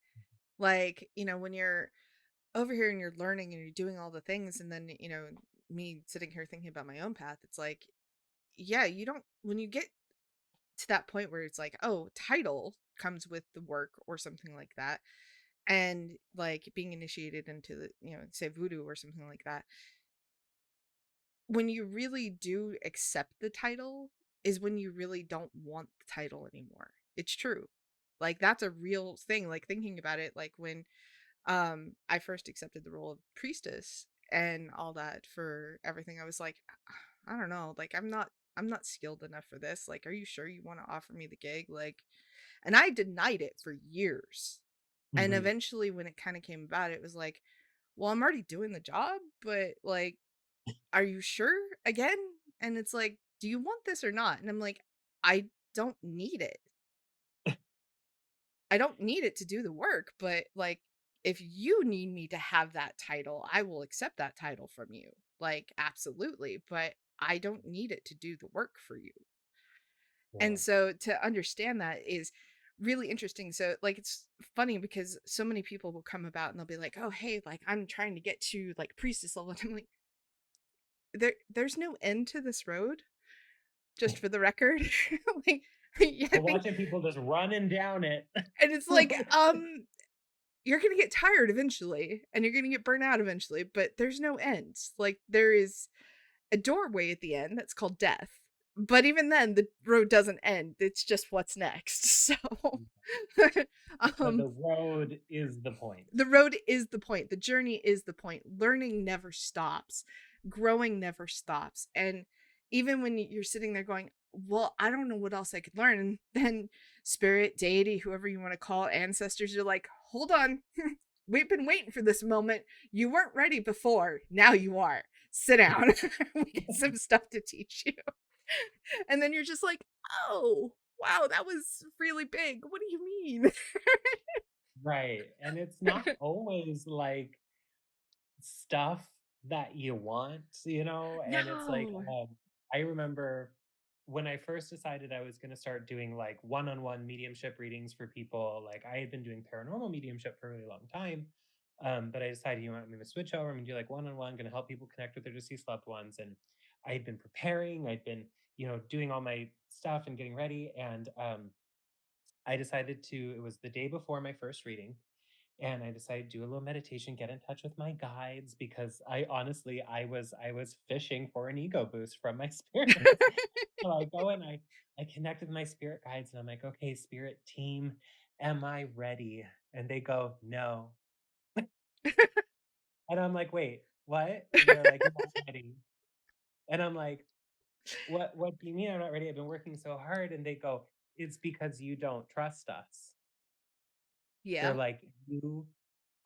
Like, when you're over here and you're learning and you're doing all the things, and then, me sitting here thinking about my own path, it's like, yeah, you don't, when you get to that point where it's like, oh, title comes with the work or something like that, and like being initiated into the, say voodoo or something like that, when you really do accept the title is when you really don't want the title anymore. It's true. Like that's a real thing. Like thinking about it, like when I first accepted the role of priestess and all that for everything, I was like, I don't know, like I'm not skilled enough for this. Like, are you sure you want to offer me the gig? Like, and I denied it for years. And Mhm. eventually when it kind of came about, it was like, well, I'm already doing the job, but like, are you sure again? And it's like, do you want this or not? And I'm like, I don't need it. I don't need it to do the work, but like if you need me to have that title, I will accept that title from you. Like absolutely, but I don't need it to do the work for you. And Yeah. so to understand that is really interesting. So like it's funny because so many people will come about and they'll be like, "Oh, hey, like I'm trying to get to like priestess level." And I'm like, there's no end to this road, just for the record. Like yeah, I We're think watching people just running down it. and it's like you're going to get tired eventually and you're going to get burnt out eventually, but there's no end. Like there is a doorway at the end that's called death. But even then the road doesn't end. It's just what's next. So But um the road is the point. the road is the point. The journey is the point. Learning never stops. Growing never stops. And even when you're sitting there going, well, I don't know what else I could learn. And then spirit, deity, whoever you want to call, ancestors are like, hold on. We've been waiting for this moment. You weren't ready before. Now you are. Sit down. We got some stuff to teach you. And then you're just like, oh, wow, that was really big. What do you mean? Right. And it's not always like stuff that you want, and it's like, No. I remember when I first decided I was going to start doing like one-on-one mediumship readings for people, like I had been doing paranormal mediumship for a really long time. But I decided, I'm going to switch over. I'm going to do like one-on-one, going to help people connect with their deceased loved ones. And I had been preparing, I'd been, doing all my stuff and getting ready. And I decided it was the day before my first reading, and I decided to do a little meditation, get in touch with my guides, because I was fishing for an ego boost from my spirits. So I go and I connect with my spirit guides, and I'm like, okay, spirit team, am I ready? And they go, no. And I'm like, wait, what? And they're like, you're not ready. And I'm like, what do you mean I'm not ready? I've been working so hard. And they go, it's because you don't trust us. They're Yeah. like, you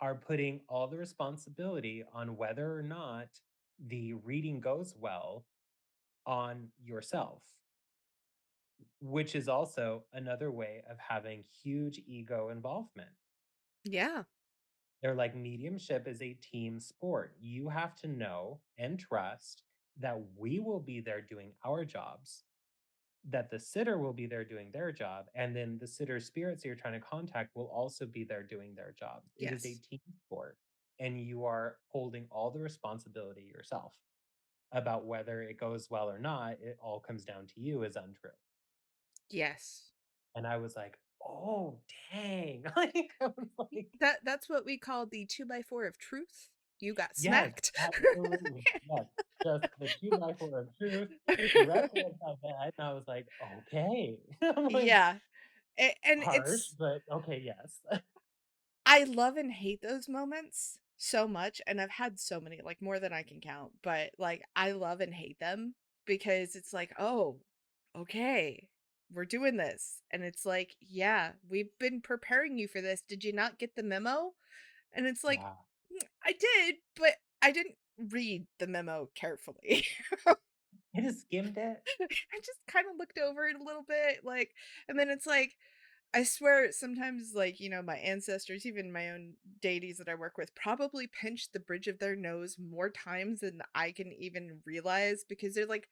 are putting all the responsibility on whether or not the reading goes well on yourself, which is also another way of having huge ego involvement. Yeah. They're like, mediumship is a team sport. You have to know and trust that we will be there doing our jobs, that the sitter will be there doing their job, and then the sitter's spirits that you're trying to contact will also be there doing their job. It is a Yes. team sport, and you are holding all the responsibility yourself. About whether it goes well or not, it all comes down to you is untrue. Yes. And I was like, oh dang. Like I was like, That's what we call the 2x4 of truth. You got yes, smacked. absolutely. Yes. Just the two by four of truth directly upside my head. And I was like, okay. I'm like, Yeah. And harsh, it's but okay, yes. I love and hate those moments so much, and I've had so many, like more than I can count, but like I love and hate them because it's like, "Oh, okay. We're doing this." And it's like, "Yeah, we've been preparing you for this. Did you not get the memo?" And it's like, Yeah. I did, but I didn't read the memo carefully." I just skimmed it. I just kind of looked over it a little bit, like, and then it's like, I swear sometimes, like, my ancestors, even my own deities that I work with, probably pinch the bridge of their nose more times than I can even realize because they're like,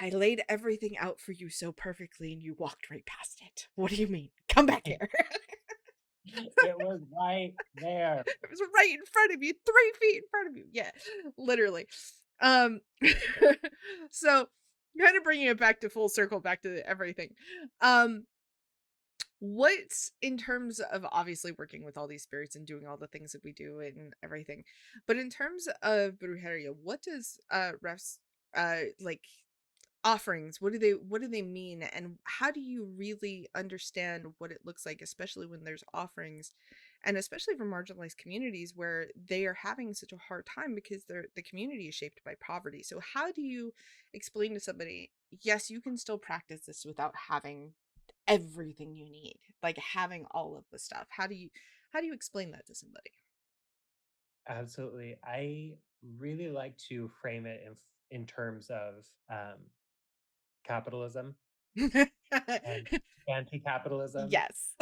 I laid everything out for you so perfectly and you walked right past it. What do you mean? Come back here. It was right there. It was right in front of you, 3 feet in front of you. Yeah, literally. Um, so kind of bringing it back to full circle, back to everything. Um, what's in terms of obviously working with all these spirits and doing all the things that we do and everything, but in terms of brujeria, what does refs like offerings, what do they mean, and how do you really understand what it looks like, especially when there's offerings, and especially for marginalized communities where they are having such a hard time because the community is shaped by poverty. So how do you explain to somebody, yes, you can still practice this without having everything you need, like having all of the stuff? How do you explain that to somebody? Absolutely. I really like to frame it in terms of capitalism and anti-capitalism, Yes.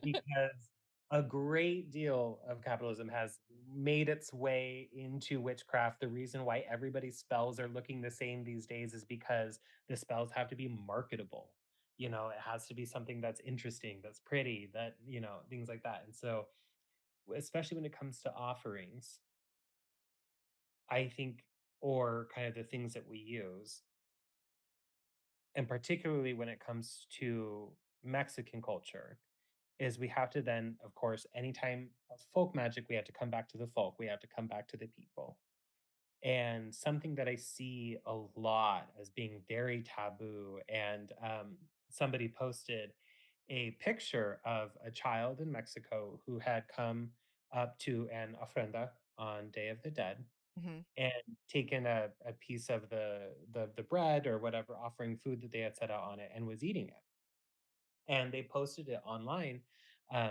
because a great deal of capitalism has made its way into witchcraft. The reason why everybody's spells are looking the same these days is because the spells have to be marketable. It has to be something that's interesting, that's pretty, that, things like that. And so, especially when it comes to offerings, I think, or kind of the things that we use, and particularly when it comes to Mexican culture, is we have to then, of course, anytime of folk magic, we have to come back to the folk, we have to come back to the people. And something that I see a lot as being very taboo, and somebody posted a picture of a child in Mexico who had come up to an ofrenda on Day of the Dead Mhm. and taken a piece of the bread or whatever offering food that they had set out on it and was eating it. And they posted it online,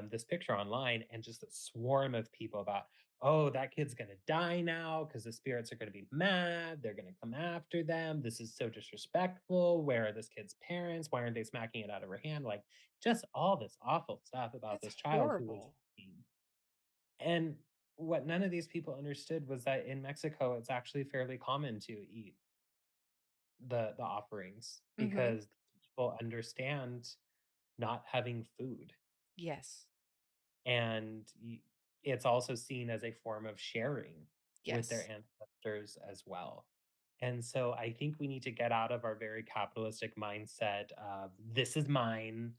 this picture online, and just a swarm of people about, oh, that kid's gonna die now because the spirits are gonna be mad. They're gonna come after them. This is so disrespectful. Where are this kid's parents? Why aren't they smacking it out of her hand? Like, just all this awful stuff about That's this child who was horrible. eating. And what none of these people understood was that in Mexico, it's actually fairly common to eat the offerings Mhm. because people understand not having food. Yes. And it's also seen as a form of sharing with their Yes. ancestors as well. And so I think we need to get out of our very capitalistic mindset of this is mine,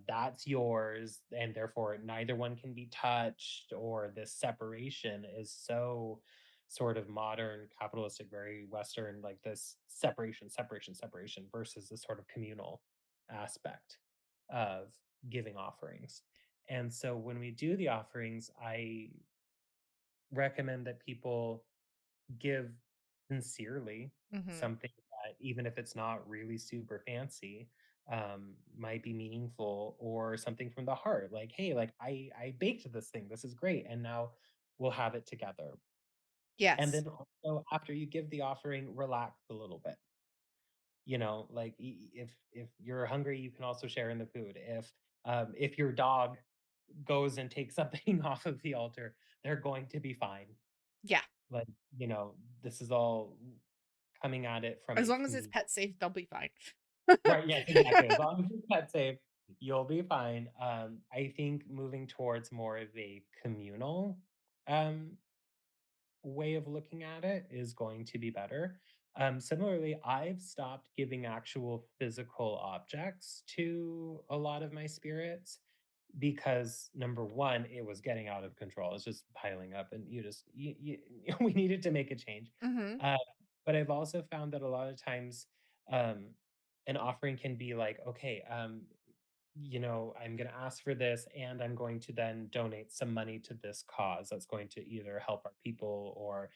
that's yours, and therefore neither one can be touched, or this separation is so sort of modern, capitalistic, very Western, like this separation, separation, separation versus this sort of communal aspect of giving offerings. And so when we do the offerings, I recommend that people give sincerely Mhm. something that, even if it's not really super fancy, might be meaningful, or something from the heart. Like, hey, like I baked this thing. This is great. And now we'll have it together. And Yes. then also after you give the offering, relax a little bit. Like if you're hungry, you can also share in the food. If your dog goes and takes something off of the altar, they're going to be fine. Yeah. Like, this is all coming at it from As a long as it's community. pet safe, they'll be fine. Right, yes, exactly. As long as it's pet safe, you'll be fine. I think moving towards more of a communal um way of looking at it is going to be better. Similarly, I've stopped giving actual physical objects to a lot of my spirits because number one, it was getting out of control. It's just piling up, and we needed to make a change. Mhm. Uh, but I've also found that a lot of times, um, an offering can be like, okay, I'm going to ask for this, and I'm going to then donate some money to this cause that's going to either help our people, or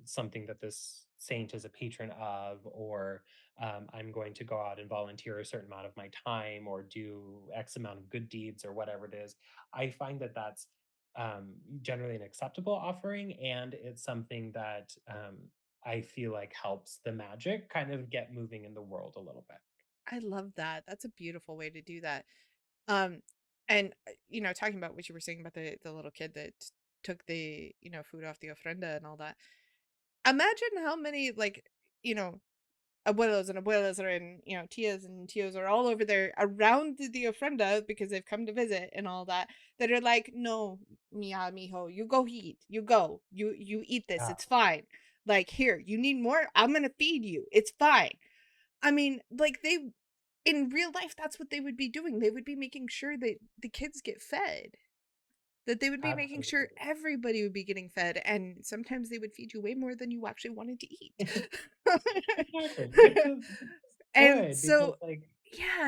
something that this saint is a patron of, or I'm going to go out and volunteer a certain amount of my time, or do X amount of good deeds, or whatever it is. I find that that's generally an acceptable offering, and it's something that I feel like helps the magic kind of get moving in the world a little bit. I love that. That's a beautiful way to do that. Um, and, talking about what you were saying about the little kid that took the, food off the ofrenda and all that. Imagine how many, like, you know, abuelos and abuelas are in, tias and tios are all over there around the ofrenda because they've come to visit and all that, that are like, "No, mia, mijo, you go eat. You go. You eat this. Yeah. It's fine. Like, here, you need more? I'm gonna feed you. It's fine." I mean, like, they in real life, that's what they would be doing. They would be making sure that the kids get fed. that they would be making sure Absolutely. everybody would be getting fed, and sometimes they would feed you way more than you actually wanted to eat. Exactly, which is And good because, so like,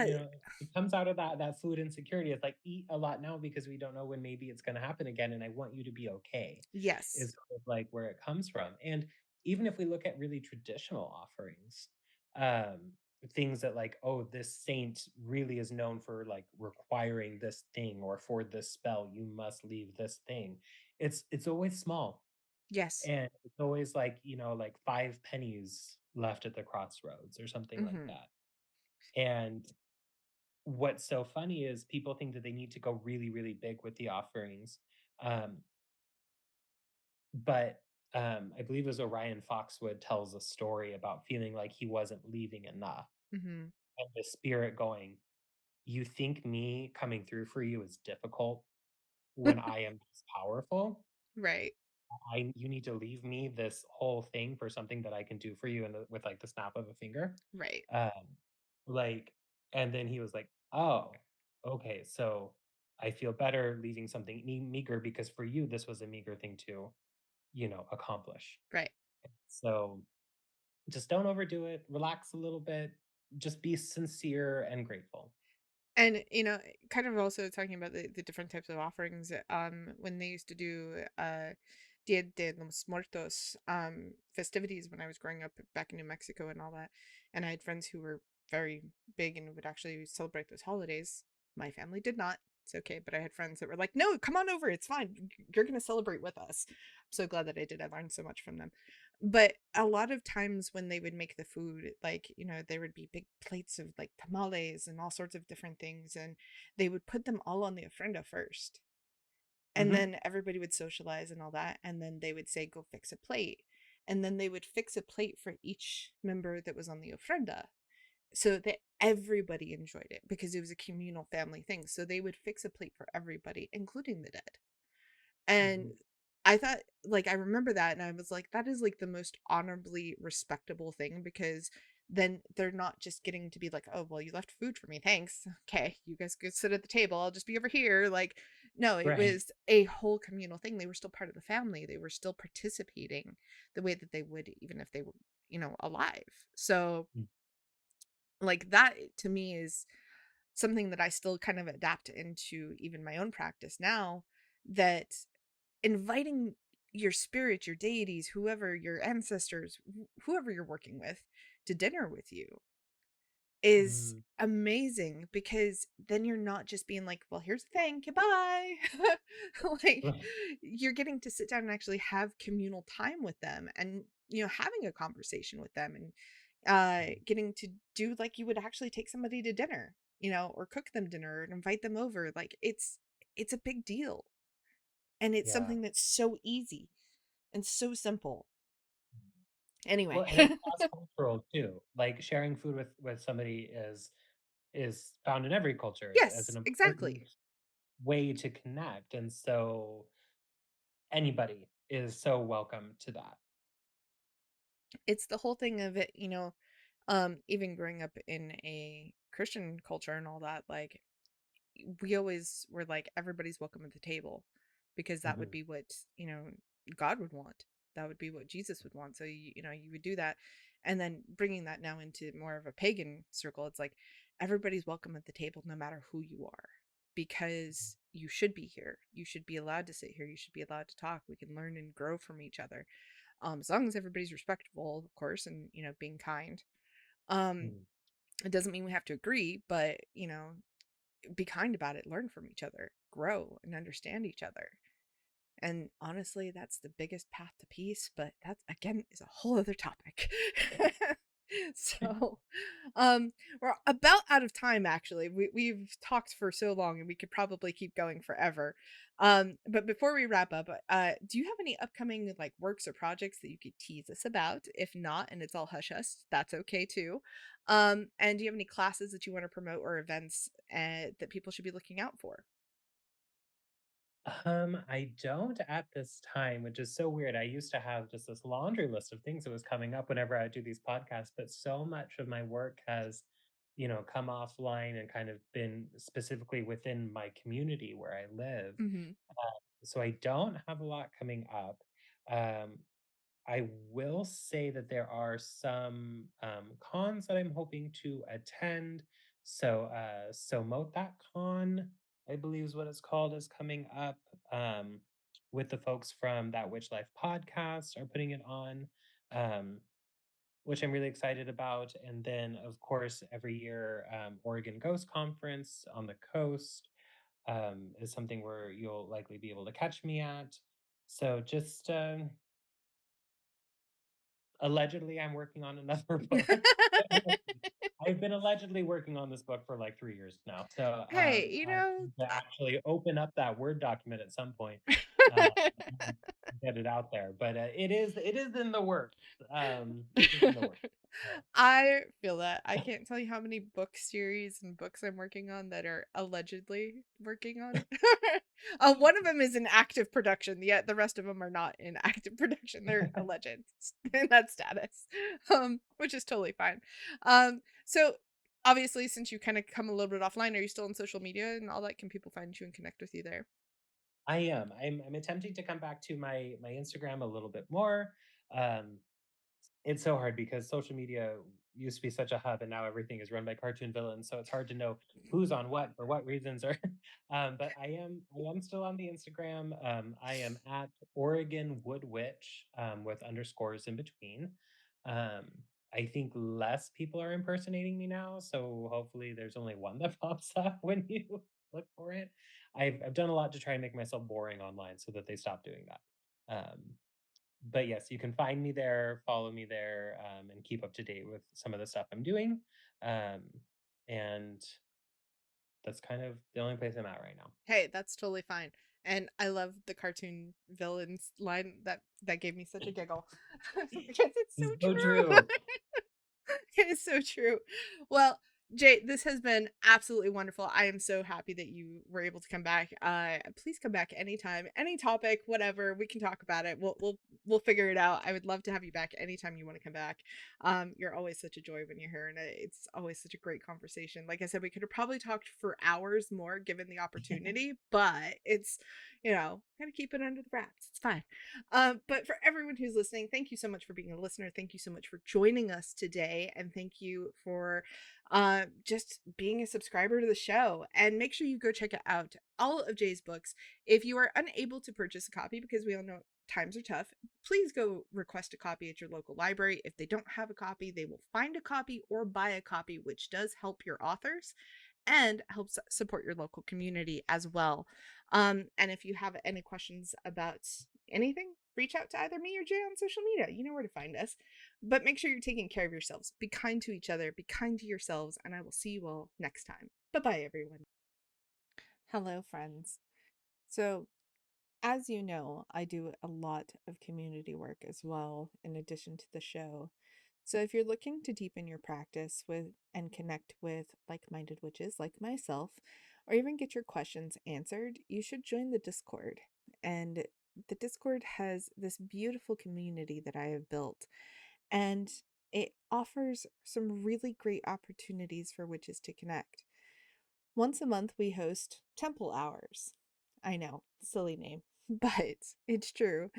yeah, it comes out of that food insecurity. It's like, eat a lot now because we don't know when maybe it's gonna happen again, and I want you to be okay, yes. is sort of like where it comes from. And even if we look at really traditional offerings, um, things that like, oh, this saint really is known for like requiring this thing, or for this spell, you must leave this thing. It's always small. Yes. And it's always like, like 5 pennies left at the crossroads or something like Mhm. that. And what's so funny is people think that they need to go really, really big with the offerings. Um, but I believe it was Orion Foxwood tells a story about feeling like he wasn't leaving enough. Mhm. And the spirit going, "You think me coming through for you is difficult when I am this powerful? Right. I You need to leave me this whole thing for something that I can do for you with like the snap of a finger." Right. Um, like, and then he was like, "Oh, okay, so I feel better leaving something meager because for you this was a meager thing to, accomplish." Right. So just don't overdo it. Relax a little bit. Just be sincere and grateful. And, kind of also talking about the different types of offerings, when they used to do Dia de los Muertos festivities when I was growing up back in New Mexico and all that. And I had friends who were very big and would actually celebrate those holidays. My family did not. It's okay, but I had friends that were like, "No, come on over. It's fine. You're going to celebrate with us." I'm so glad that I did. I learned so much from them. But a lot of times when they would make the food, like, there would be big plates of like tamales and all sorts of different things, and they would put them all on the ofrenda first. And Hmm. then everybody would socialize and all that, and then they would say, "Go fix a plate." And then they would fix a plate for each member that was on the ofrenda so that everybody enjoyed it because it was a communal family thing. So they would fix a plate for everybody, including the dead. And Hmm. I thought, like, I remember that and I was like, that is like the most honorably respectable thing because then they're not just getting to be like, "Oh, well, you left food for me. Thanks. Okay, you guys go sit at the table. I'll just be over here." Like, no, it Right. was a whole communal thing. They were still part of the family. They were still participating the way that they would even if they were, alive. So, Mm. like, that to me is something that I still kind of adapt into even my own practice now, that inviting your spirit, your deities, whoever your ancestors, whoever you're working with to dinner with you is Mm. amazing because then you're not just being like, "Well, here's the thing, goodbye." Like, Right. you're getting to sit down and actually have communal time with them and, having a conversation with them and Mm. getting to do like you would actually take somebody to dinner, or cook them dinner and invite them over. Like, it's a big deal. And it's Yeah. something that's so easy and so simple. Anyway. Well, and it's cross-cultural too. Like, sharing food with somebody is found in every culture as an Yes, important exactly. way to connect, and so anybody is so welcome to that. It's the whole thing of it, even growing up in a Christian culture and all that, like, we always were like, everybody's welcome at the table because that would Mhm. be what, God would want. That would be what Jesus would want. So, you would do that. And then bringing that now into more of a pagan circle, it's like everybody's welcome at the table no matter who you are because you should be here. You should be allowed to sit here. You should be allowed to talk. We can learn and grow from each other. As long as everybody's respectful, of course, and, being kind. Um, Mm. it doesn't mean we have to agree, but, be kind about it, learn from each other, grow and understand each other. And honestly, that's the biggest path to peace, but that again is a whole other topic. So, we're about out of time actually. We've talked for so long and we could probably keep going forever. But before we wrap up, do you have any upcoming like works or projects that you could tease us about? If not, and it's all hush hush, that's okay too. And do you have any classes that you want to promote or events that people should be looking out for? I don't at this time, which is so weird. I used to have just this laundry list of things that was coming up whenever I do these podcasts, but so much of my work has, come offline and kind of been specifically within my community where I live. Mhm. So I don't have a lot coming up. Um, I will say that there are some cons that I'm hoping to attend. So Moat That Con, I believe is what it's called, is coming up, with the folks from That Witch Life podcast are putting it on, um, which I'm really excited about. And then, of course, every year, Oregon Ghost Conference on the coast is something where you'll likely be able to catch me at. So just allegedly, I'm working on another book. I've been allegedly working on this book for like 3 years now. So Hey, I need to actually open up that Word document at some point, and get it out there. But it is in the works. It is in the works. So, I feel that. I can't tell you how many book series and books I'm working on that are allegedly working on. One of them is in active production, yet the rest of them are not in active production. They're alleged in that status, which is totally fine. So obviously, since you kind of come a little bit offline, are you still on social media and all that? Can people find you and connect with you there? I am. I'm attempting to come back to my Instagram a little bit more. Um, It's so hard because social media used to be such a hub, and now everything is run by cartoon villains, so it's hard to know who's on what for what reasons or but I am still on the Instagram. I am at Oregon Wood Witch, with underscores in between. Um, I think less people are impersonating me now, so hopefully there's only one that pops up when you look for it. I've done a lot to try and make myself boring online so that they stop doing that. But yes, you can find me there, follow me there, and keep up to date with some of the stuff I'm doing. Um, and that's kind of the only place I'm at right now. Hey, that's totally fine. And I love the cartoon villains line that gave me such a giggle because it's so It's so true. true. It is so true. Well, Jay, this has been absolutely wonderful. I am so happy that you were able to come back. Please come back anytime, any topic, whatever. We can talk about it. We'll figure it out. I would love to have you back anytime you want to come back. You're always such a joy when you're here, and it's always such a great conversation. Like I said, we could have probably talked for hours more given the opportunity, but it's gotta keep it under the wraps. It's fine. But for everyone who's listening, thank you so much for being a listener. Thank you so much for joining us today. And thank you for just being a subscriber to the show. And make sure you go check out all of Jay's books. If you are unable to purchase a copy, because we all know times are tough, please go request a copy at your local library. If they don't have a copy, they will find a copy or buy a copy, which does help your authors and helps support your local community as well. And if you have any questions about anything, reach out to either me or Jay on social media. You know where to find us. But make sure you're taking care of yourselves. Be kind to each other, be kind to yourselves, and I will see you all next time. Bye bye, everyone. Hello, friends. So, as you know, I do a lot of community work as well, in addition to the show. So, if you're looking to deepen your practice with and connect with like minded witches like myself, or even get your questions answered, you should join the Discord. And the Discord has this beautiful community that I have built, and it offers some really great opportunities for witches to connect. Once a month, we host Temple Hours. I know, silly name, but it's true.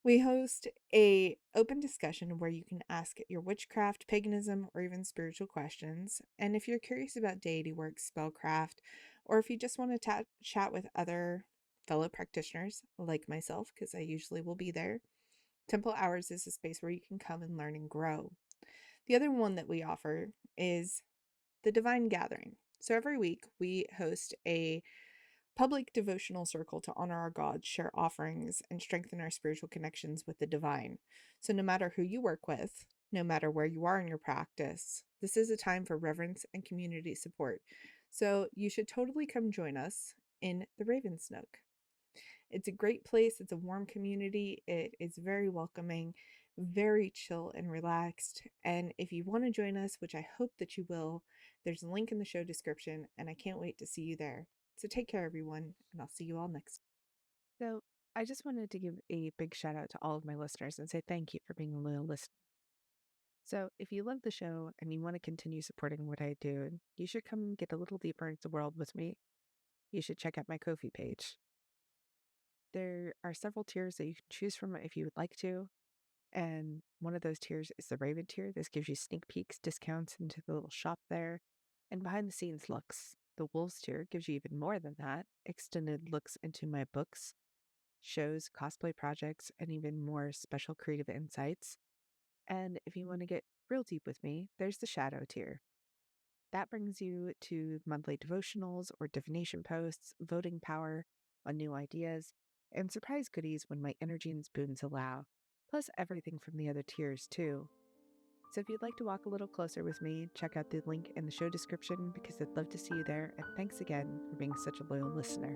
We host a open discussion where you can ask your witchcraft, paganism, or even spiritual questions. And if you're curious about deity work, spellcraft, or if you just want to chat with other fellow practitioners like myself, because I usually will be there, Temple Hours is a space where you can come and learn and grow. The other one that we offer is the Divine Gathering. So every week we host a public devotional circle to honor our gods, share offerings, and strengthen our spiritual connections with the divine. So no matter who you work with, no matter where you are in your practice, this is a time for reverence and community support. So you should totally come join us in the Raven's Nook. It's a great place. It's a warm community. It is very welcoming, very chill and relaxed. And if you want to join us, which I hope that you will, there's a link in the show description, and I can't wait to see you there. So take care, everyone, and I'll see you all next. So, I just wanted to give a big shout out to all of my listeners and say thank you for being a loyal listener. So, if you love the show and you want to continue supporting what I do, you should come get a little deeper into the world with me. You should check out my Ko-fi page. There are several tiers that you can choose from if you would like to. And one of those tiers is the Raven tier. This gives you sneak peeks, discounts into the little shop there, and behind the scenes looks. The Wolves tier gives you even more than that, extended looks into my books, shows, cosplay projects, and even more special creative insights. And if you want to get real deep with me, there's the Shadow tier. That brings you to monthly devotionals or divination posts, voting power on new ideas, and surprise goodies when my energy and spoons allow, plus everything from the other tiers, too. So if you'd like to walk a little closer with me, check out the link in the show description because I'd love to see you there, and thanks again for being such a loyal listener.